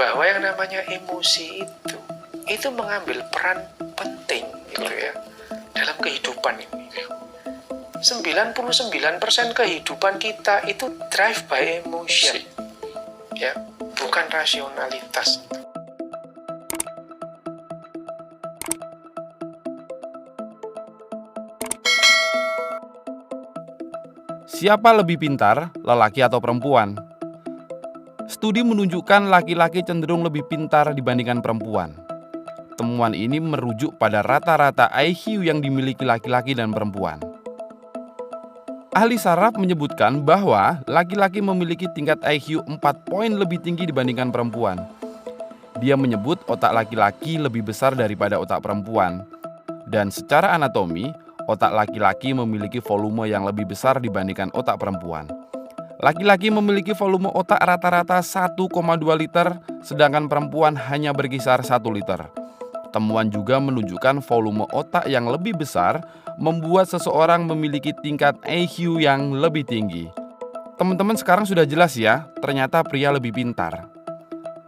bahwa yang namanya emosi itu mengambil peran penting gitu ya dalam kehidupan ini. 99% kehidupan kita itu drive by emotion, ya, bukan rasionalitas. Siapa lebih pintar, lelaki atau perempuan? Studi menunjukkan laki-laki cenderung lebih pintar dibandingkan perempuan. Temuan ini merujuk pada rata-rata IQ yang dimiliki laki-laki dan perempuan. Ahli saraf menyebutkan bahwa laki-laki memiliki tingkat IQ 4 poin lebih tinggi dibandingkan perempuan. Dia menyebut otak laki-laki lebih besar daripada otak perempuan. Dan secara anatomi, otak laki-laki memiliki volume yang lebih besar dibandingkan otak perempuan. Laki-laki memiliki volume otak rata-rata 1,2 liter, sedangkan perempuan hanya berkisar 1 liter. Temuan juga menunjukkan volume otak yang lebih besar membuat seseorang memiliki tingkat IQ yang lebih tinggi. Teman-teman sekarang sudah jelas ya, ternyata pria lebih pintar.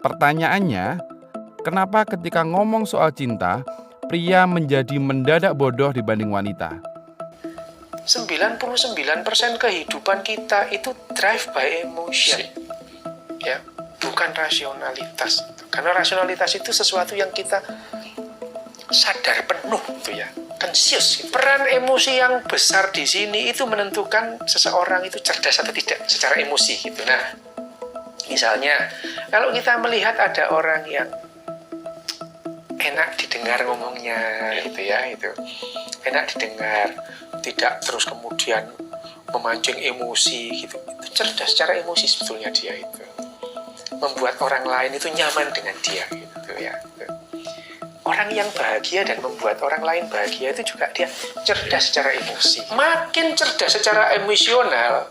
Pertanyaannya, kenapa ketika ngomong soal cinta, pria menjadi mendadak bodoh dibanding wanita? 99% kehidupan kita itu drive by emotion, ya, bukan rasionalitas. Karena rasionalitas itu sesuatu yang kita sadar penuh, gitu ya, conscious. Peran emosi yang besar di sini itu menentukan seseorang itu cerdas atau tidak secara emosi, gitu. Nah, misalnya kalau kita melihat ada orang yang enak didengar ngomongnya, gitu ya, itu enak didengar, tidak terus kemudian memancing emosi gitu. Itu cerdas secara emosi sebetulnya dia itu. Membuat orang lain itu nyaman dengan dia gitu ya. Orang yang bahagia dan membuat orang lain bahagia itu juga dia cerdas secara emosi. Makin cerdas secara emosional,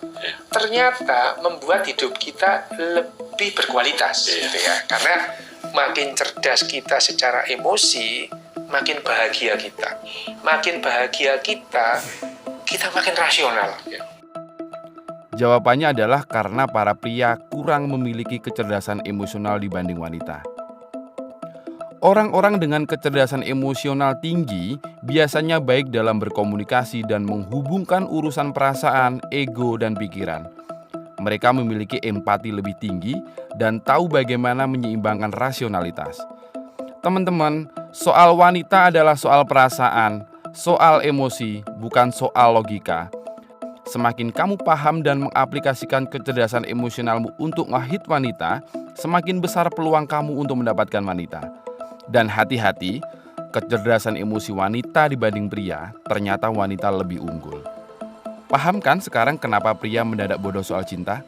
ternyata membuat hidup kita lebih berkualitas gitu ya. Karena makin cerdas kita secara emosi, makin bahagia kita. Makin bahagia kita makin rasional. Jawabannya adalah karena para pria kurang memiliki kecerdasan emosional dibanding wanita. Orang-orang dengan kecerdasan emosional tinggi biasanya baik dalam berkomunikasi dan menghubungkan urusan perasaan, ego, dan pikiran. Mereka memiliki empati lebih tinggi dan tahu bagaimana menyeimbangkan rasionalitas. Teman-teman, soal wanita adalah soal perasaan, soal emosi, bukan soal logika. Semakin kamu paham dan mengaplikasikan kecerdasan emosionalmu untuk ngehit wanita, semakin besar peluang kamu untuk mendapatkan wanita. Dan hati-hati, kecerdasan emosi wanita dibanding pria, ternyata wanita lebih unggul. Paham kan sekarang kenapa pria mendadak bodoh soal cinta?